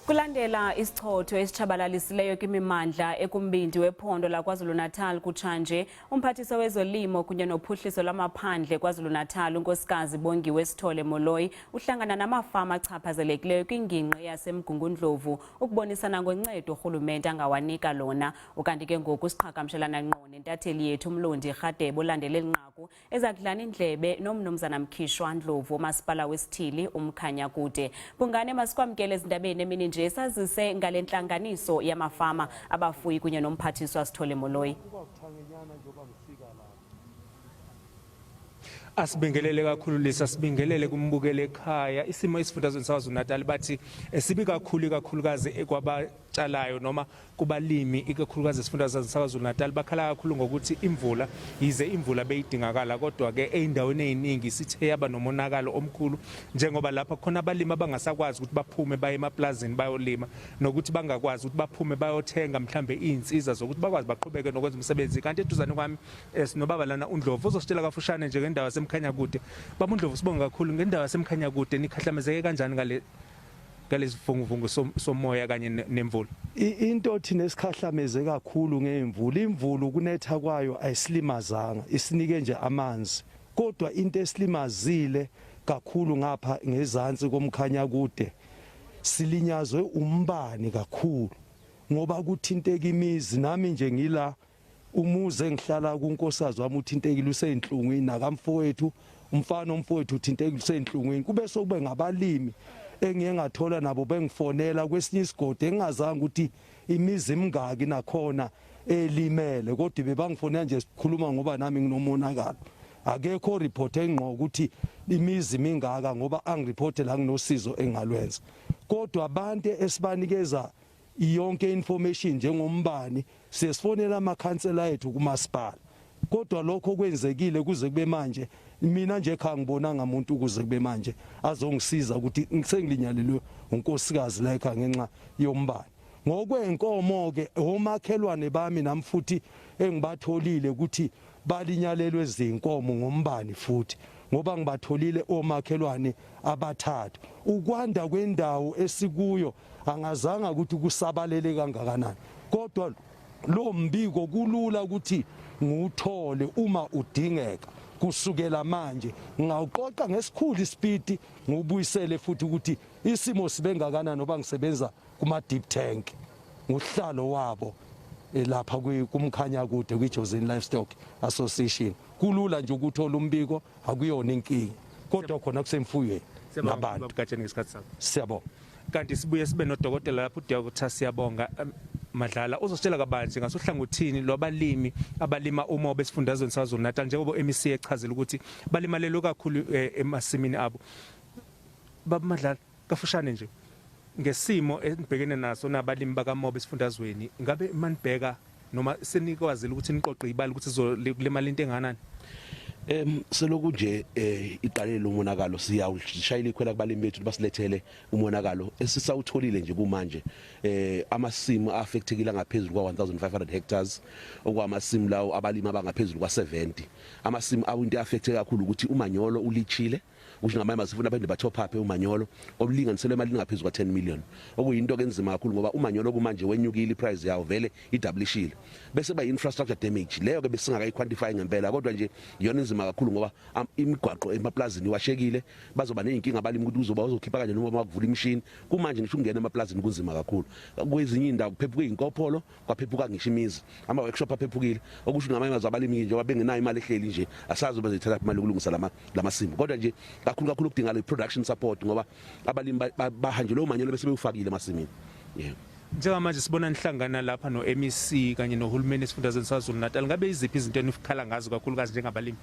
Kulandela isichotho esitshabalalisileyo kwimindla ekumbindi wephondo laKwaZulu-Natal kutshanje, umphathiswa wezolimo kunye nophuhliso lwamaphandle KwaZulu-Natal unkosikazi Bongiwe Sithole-Moloi uhlangana namafama achaphazelekileyo kwingingqi yaseMgungundlovu ukubonisana ngoncedo urhulumente angawanika lona. Ukanti ke ngoku siqhagamshelana ngqo nentatheli yethu umlondi Radebe olandele inqaku ezakudlana indlebe nomnumzana Mkhishwa Ndlovu umasipala wesithili umkhanya kude. Bungane masikwamkele ezindabeni emini nje sazise ngale ntlanganiso yamafama abafuyi kunye nomphathiswa Sithole-Moloi. Asibingelele kakhulu lesa sibingelele kumbukele ekhaya isimo esifundazweni saKwaZulu-Natal bathi sibi kakhulukazi ekwabatshalayo noma kubalimi ikakhulukazi esifundazweni saKwaZulu-Natal bakhala kakhulu ngokuthi imvula yize imvula beyidingakala kodwa ke eindaweni eziningi sithe yaba nomonakalo omkhulu njengoba lapha khona abalimi abangasakwazi ukuthi baphume baye emaplazini bayolima nokuthi bangakwazi ukuthi baphume bayothenga mhlambe izinsiza zokuthi bakwazi baqhubeke nokwenza umsebenzi. Kanti eduzane kwami sinobaba lana uNdlovu uzositshela kafushane nje ngendawo yaseMkhanya kude. Baba uNdlovu sibonga kakhulu ngendawo yaseMkhanya kude nikhahlamezeke kanjani ngalesivunguvungu somoya kanye nemvula? Into thina esikhahlameze kakhulu ngemvula. Imvula kunetha kwayo ayisilimazanga, isinike nje amanzi. Kodwa into esilimazile kakhulu ngapha ngezansi komkhanya kude silinyazwe umbani kakhulu ngoba kuthinteka imizi. Nami nje ngila umuze engihlala kunkosikazi wami uthintekile useyinhlungwini nakamfowethu umfana omfowethu uthintekile useyinhlungwini. Kube sokube ngabalimi engiye ngathola nabo bengifonela kwesinye isigodi engingazange ukuthi imizi emingaki nakhona elimele kodwa bebangifonela nje sikhuluma ngoba nami nginomonakalo. Akekho report engqo ukuthi imizi mingaka ngoba angireport la nginosizo engalwenza. Kodwa abantu esibanikeza yonke information njengombani sesifonela amakhansela ethu kumasipala. Kodwa lokho kwenzekile kuze kube manje mina nje khangibonanga umuntu kuze kube manje azongisiza ukuthi ngisengilinyalelwe unkosikazi la ekhaya ngenxa yombani. Ngokwenkomo ke omakhelwane bami nami futhi engibatholile ukuthi balinyalelwe izinkomo ngombani futhi ngoba ngibatholile omakhelwane abathathu. Ukwanda kwendawo esikuyo angazanga ukuthi kusabalele kangakanani kodwa lo mbiko kulula ukuthi nguthole uma udingeka. Kusukela manje ngawuqoqa ngesikhulu ispeed ngubuyisele futhi ukuthi isimo sibe ngakanani noba ngisebenza kuma deep tank ngohlalo wabo lapha kumkhanya kude kwiJosephine Livestock Association. Kulula nje ukuthola umbiko akuyona inkingi kodwa khona kusemfuyweni nabantu. Siyabonga. Kanti sibuye sibe nodokotela lapho uDr siyabonga Madlala uzositshela kabanzi ngasohlangothini lwabalimi abalima umobe esifundazweni saKwaZulu-Natal njengoba MEC echazile ukuthi balimalelo kakhulu emasimini abo. Baba Madlala kafushane nje ngesimo enibhekene naso nabalimi bakamobe esifundazweni ngabe manibheka noma senikwazile ukuthi niqoqe ibali ukuthi izolimala into enganani? Seloku nje iqalele umonakalo siyawushayela ikhwela kubalimi bethu basilethele umonakalo esisawutholile nje kumanje. Amasimu affectekile ngaphezulu kwa 1500 hectares okwamasimu lawo abalimi abangaphezulu kwa 70. Amasimu awinto affecte kakhulu ukuthi umanyolo ulichile ukuthi ngamanye masifuna abantu batop up umanyolo obulinganiselwe emalini ngaphezulu kwa 10 million. Okuyinto enzima kakhulu ngoba umanyolo kumanje wenyukile iprice yawo vele idoublishile. Bese ba infrastructure damage leyo ke besingaka quantify ngempela kodwa nje iyona inzima kakhulu ngoba imigwaqo emaplazini washekile bazoba nezinkinga abalimi ukuthi uzokhipha kanje noma bakuvula imishini. Kumanje ngisho ungena emaplazini kunzima kakhulu. Kwezinye indawo kuphephuka izinkopholo kwaphephuka ngisho imizi ama workshop aphephukile okusho ngamanye abalimi nje wabengenayo imali ehleli nje asazi bazithatha imali ukulungisa lamasimu kodwa nje kakhulu kudinga le production support ngoba abalimi bahanjelwe umanyolo bese bewufakile emasimini. Njengamanje sibona nihlangana lapha no-MEC kanye nohulumeni esifundazweni saKwaZulu-Natal ngabe iziphi izinto enifukhala ngazo kakhulukazi njengabalimi?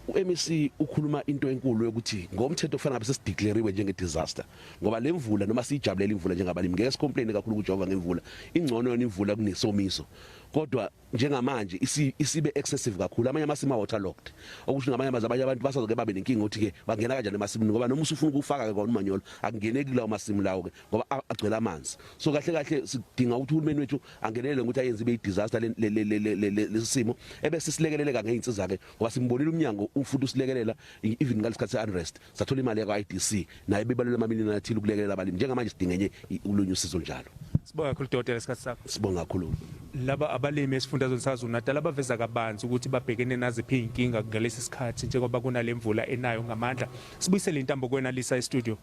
uMEC ukhuluma into enkulu yokuthi ngomthetho kufanele ngabe sesideclarewe njenge disaster ngoba lemvula noma sijabulela imvula njengabalimi ngeke sicomplain kakhulu ukuJehova ngemvula. Ingcono yona imvula kunesomiso kodwa njengamanje isibe excessive kakhulu. Amanye amasimu waterlogged, okusho ngamanye amazwi abanye abantu basazoke babe nenkinga ukuthi ke bangena kanjani emasimini ngoba noma usufuna ukufaka ke kona umanyolo akungeneki lawo masimu lawo ke ngoba agcwele amanzi. So kahle kahle sidinga ukuthi uhulumeni wethu angenelele ukuthi ayenze ibe disaster lesimo ebese silekeleleka ngeinsiza ke ngoba simbonile umnyango ufuthi usilekelela even ngalesikhathi se-unrest sathola imali yakwa-IDC naye bebalele amamiliyoni athile ukulekelela abalimi. Njengamanje sidingenye ulunye usizo njalo. Sibonga kakhulu Dr. Lesikhathi sakho. Sibonga kakhulu. Laba abalimi esifundazweni saKwaZulu-Natal abaveza kabanzi ukuthi babhekene naziphi inkinga ngalesi sikhathi njengoba kunalemvula enayo ngamandla. Sibuyisele intambo kwenalisa e-studio.